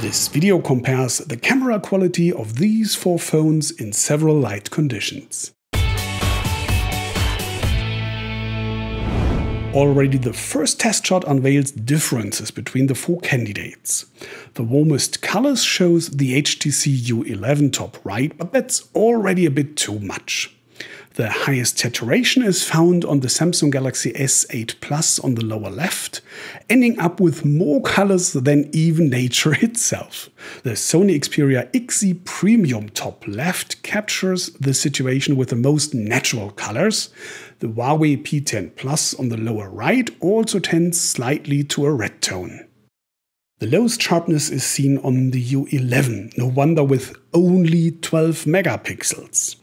This video compares the camera quality of these four phones in several light conditions. Already the first test shot unveils differences between the four candidates. The warmest colors shows the HTC U11 top right, but that's already a bit too much. The highest saturation is found on the Samsung Galaxy S8 Plus on the lower left, ending up with more colors than even nature itself. The Sony Xperia XZ Premium top left captures the situation with the most natural colors. The Huawei P10 Plus on the lower right also tends slightly to a red tone. The lowest sharpness is seen on the U11, no wonder with only 12 megapixels.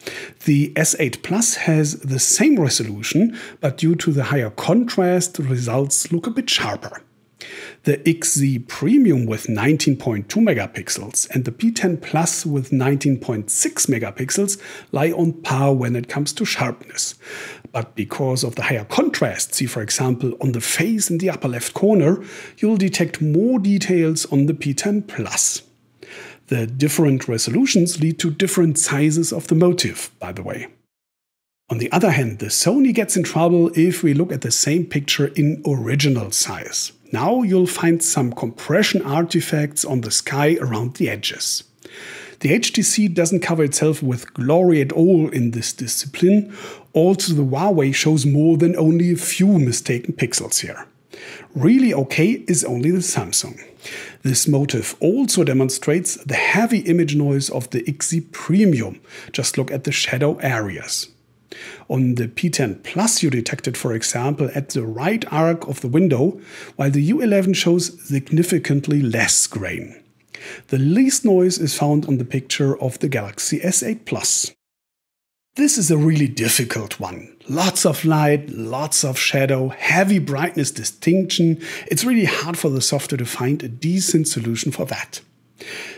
The S8 Plus has the same resolution, but due to the higher contrast, the results look a bit sharper. The XZ Premium with 19.2 megapixels and the P10 Plus with 19.6 megapixels lie on par when it comes to sharpness. But because of the higher contrast, see for example on the face in the upper left corner, you'll detect more details on the P10 Plus. The different resolutions lead to different sizes of the motif, by the way. On the other hand, the Sony gets in trouble if we look at the same picture in original size. Now you'll find some compression artifacts on the sky around the edges. The HTC doesn't cover itself with glory at all in this discipline. Also, the Huawei shows more than only a few mistaken pixels here. Really okay is only the Samsung. This motif also demonstrates the heavy image noise of the XZ Premium. Just look at the shadow areas. On the P10 Plus you detect it, for example, at the right arc of the window, while the U11 shows significantly less grain. The least noise is found on the picture of the Galaxy S8 Plus. This is a really difficult one. Lots of light, lots of shadow, heavy brightness distinction. It's really hard for the software to find a decent solution for that.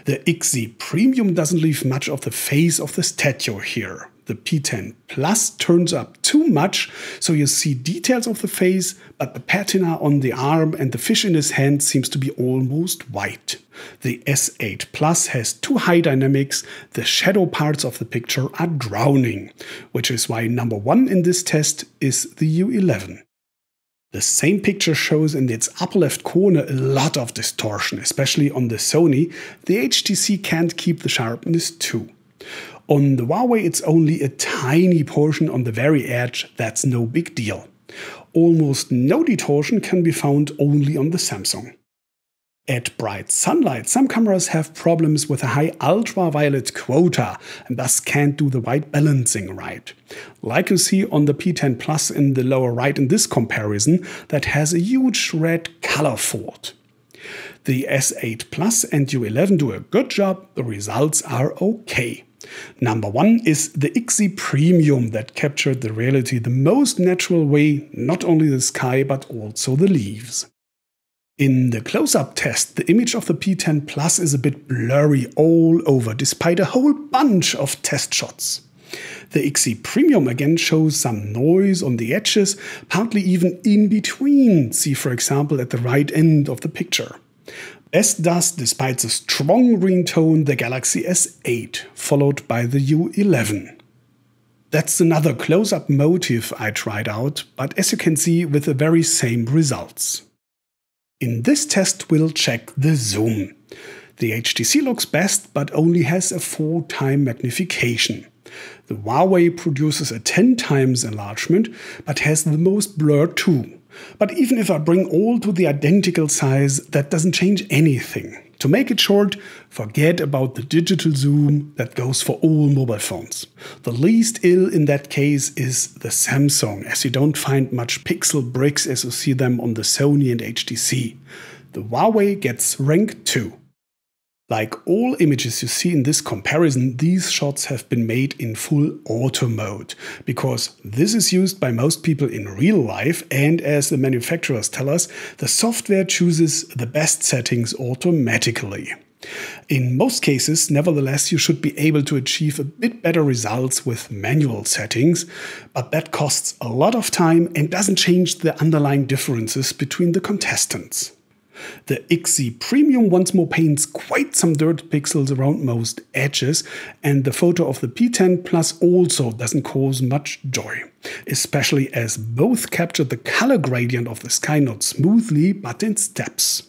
The XZ Premium doesn't leave much of the face of the statue here. The P10 Plus turns up too much, so you see details of the face, but the patina on the arm and the fish in his hand seems to be almost white. The S8 Plus has too high dynamics, the shadow parts of the picture are drowning, which is why number one in this test is the U11. The same picture shows in its upper left corner a lot of distortion, especially on the Sony. The HTC can't keep the sharpness too. On the Huawei it's only a tiny portion on the very edge, that's no big deal. Almost no distortion can be found only on the Samsung. At bright sunlight, some cameras have problems with a high ultraviolet quota and thus can't do the white balancing right. Like you see on the P10 Plus in the lower right in this comparison, that has a huge red color fault. The S8 Plus and U11 do a good job, the results are okay. Number one is the XZ Premium that captured the reality the most natural way, not only the sky but also the leaves. In the close-up test, the image of the P10 Plus is a bit blurry all over, despite a whole bunch of test shots. The XZ Premium again shows some noise on the edges, partly even in between, see for example at the right end of the picture. Best does, despite the strong green tone, the Galaxy S8, followed by the U11. That's another close-up motif I tried out, but as you can see with the very same results. In this test we'll check the zoom. The HTC looks best, but only has a 4x magnification. The Huawei produces a 10 times enlargement, but has the most blur too. But even if I bring all to the identical size, that doesn't change anything. To make it short, forget about the digital zoom, that goes for all mobile phones. The least ill in that case is the Samsung, as you don't find much pixel bricks as you see them on the Sony and HTC. The Huawei gets rank 2. Like all images you see in this comparison, these shots have been made in full auto mode, because this is used by most people in real life, and as the manufacturers tell us, the software chooses the best settings automatically. In most cases, nevertheless, you should be able to achieve a bit better results with manual settings, but that costs a lot of time and doesn't change the underlying differences between the contestants. The XZ Premium once more paints quite some dirt pixels around most edges, and the photo of the P10 Plus also doesn't cause much joy, especially as both capture the color gradient of the sky not smoothly but in steps.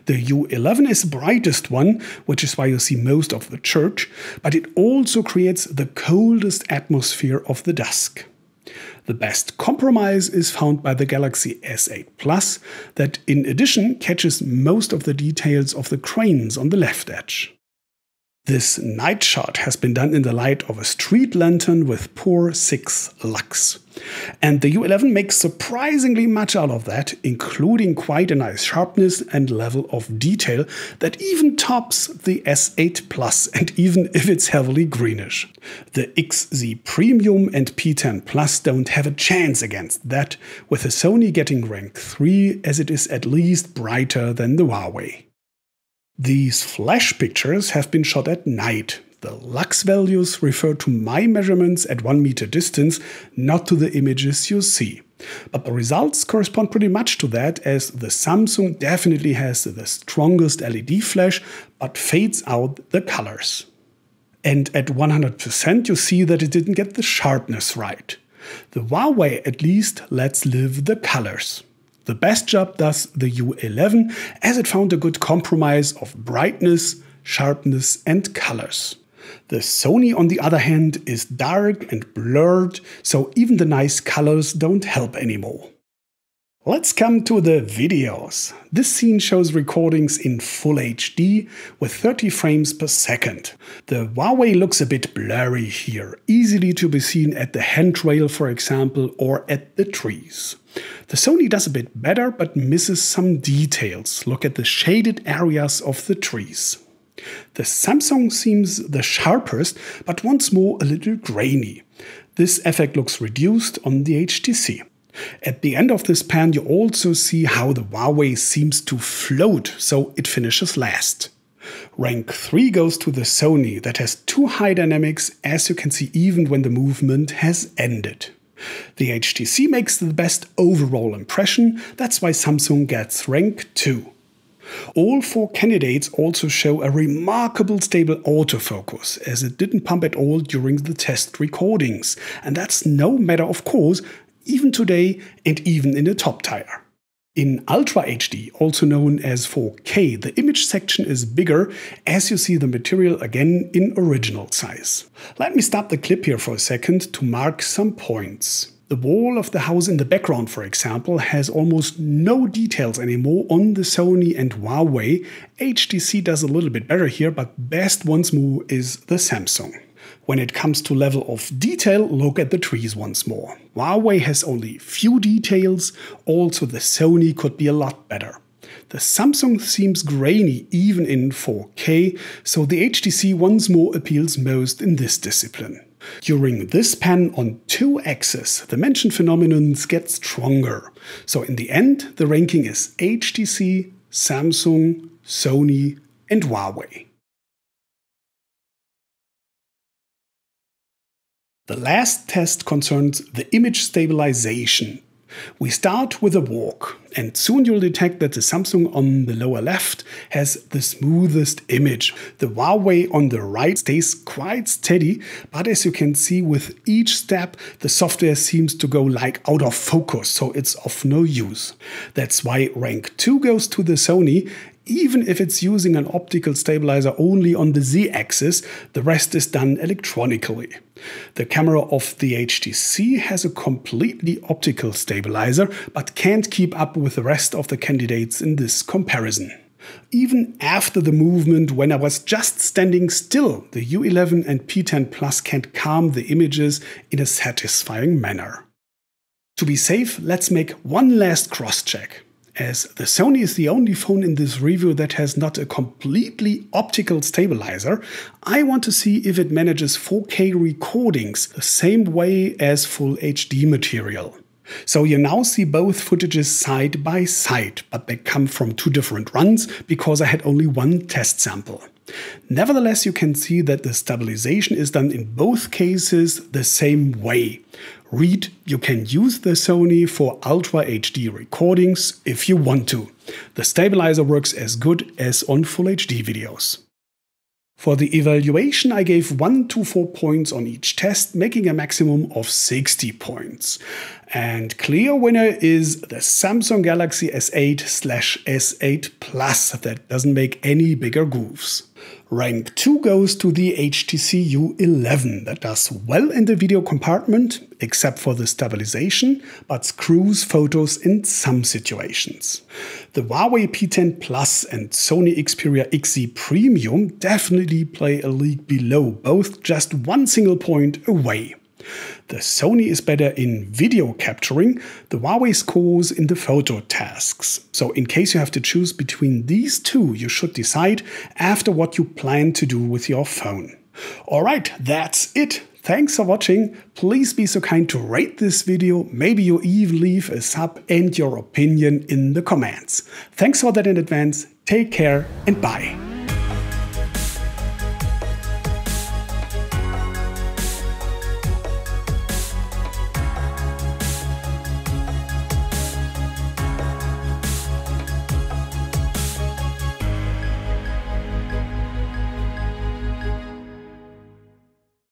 The U11 is the brightest one, which is why you see most of the church, but it also creates the coldest atmosphere of the dusk. The best compromise is found by the Galaxy S8 Plus, that in addition catches most of the details of the cranes on the left edge. This night shot has been done in the light of a street lantern with poor 6 lux. And the U11 makes surprisingly much out of that, including quite a nice sharpness and level of detail that even tops the S8 Plus, and even if it's heavily greenish. The XZ Premium and P10 Plus don't have a chance against that, with the Sony getting rank 3 as it is at least brighter than the Huawei. These flash pictures have been shot at night. The lux values refer to my measurements at 1 meter distance, not to the images you see. But the results correspond pretty much to that, as the Samsung definitely has the strongest LED flash, but fades out the colors. And at 100% you see that it didn't get the sharpness right. The Huawei at least lets live the colors. The best job does the U11, as it found a good compromise of brightness, sharpness and colors. The Sony, on the other hand, is dark and blurred, so even the nice colors don't help anymore. Let's come to the videos. This scene shows recordings in Full HD with 30 frames per second. The Huawei looks a bit blurry here, easily to be seen at the handrail, for example, or at the trees. The Sony does a bit better, but misses some details. Look at the shaded areas of the trees. The Samsung seems the sharpest, but once more a little grainy. This effect looks reduced on the HTC. At the end of this pan you also see how the Huawei seems to float, so it finishes last. Rank 3 goes to the Sony, that has too high dynamics, as you can see even when the movement has ended. The HTC makes the best overall impression, that's why Samsung gets rank 2. All 4 candidates also show a remarkable stable autofocus, as it didn't pump at all during the test recordings, and that's no matter of course, even today and even in a top tier. In Ultra HD, also known as 4K, the image section is bigger, as you see the material again in original size. Let me stop the clip here for a second to mark some points. The wall of the house in the background, for example, has almost no details anymore on the Sony and Huawei. HTC does a little bit better here, but best once more is the Samsung. When it comes to level of detail, look at the trees once more. Huawei has only few details, also the Sony could be a lot better. The Samsung seems grainy even in 4K, so the HTC once more appeals most in this discipline. During this pan on 2 axes, the mentioned phenomenon gets stronger. So in the end, the ranking is HTC, Samsung, Sony and Huawei. The last test concerns the image stabilization. We start with a walk, and soon you'll detect that the Samsung on the lower left has the smoothest image. The Huawei on the right stays quite steady, but as you can see with each step, the software seems to go like out of focus, so it's of no use. That's why rank 2 goes to the Sony. Even if it's using an optical stabilizer only on the Z-axis, the rest is done electronically. The camera of the HTC has a completely optical stabilizer, but can't keep up with the rest of the candidates in this comparison. Even after the movement, when I was just standing still, the U11 and P10 Plus can't calm the images in a satisfying manner. To be safe, let's make one last cross-check. As the Sony is the only phone in this review that has not a completely optical stabilizer, I want to see if it manages 4K recordings the same way as Full HD material. So you now see both footages side by side, but they come from 2 different runs because I had only 1 test sample. Nevertheless, you can see that the stabilization is done in both cases the same way. Read, you can use the Sony for Ultra HD recordings if you want to. The stabilizer works as good as on Full HD videos. For the evaluation, I gave 1 to 4 points on each test, making a maximum of 60 points. And clear winner is the Samsung Galaxy S8/S8 Plus that doesn't make any bigger goofs. Rank 2 goes to the HTC U11 that does well in the video compartment, except for the stabilization, but screws photos in some situations. The Huawei P10 Plus and Sony Xperia XZ Premium definitely play a league below, both just 1 single point away. The Sony is better in video capturing, the Huawei scores in the photo tasks. So in case you have to choose between these two, you should decide after what you plan to do with your phone. Alright, that's it. Thanks for watching. Please be so kind to rate this video, maybe you even leave a sub and your opinion in the comments. Thanks for that in advance, take care and bye.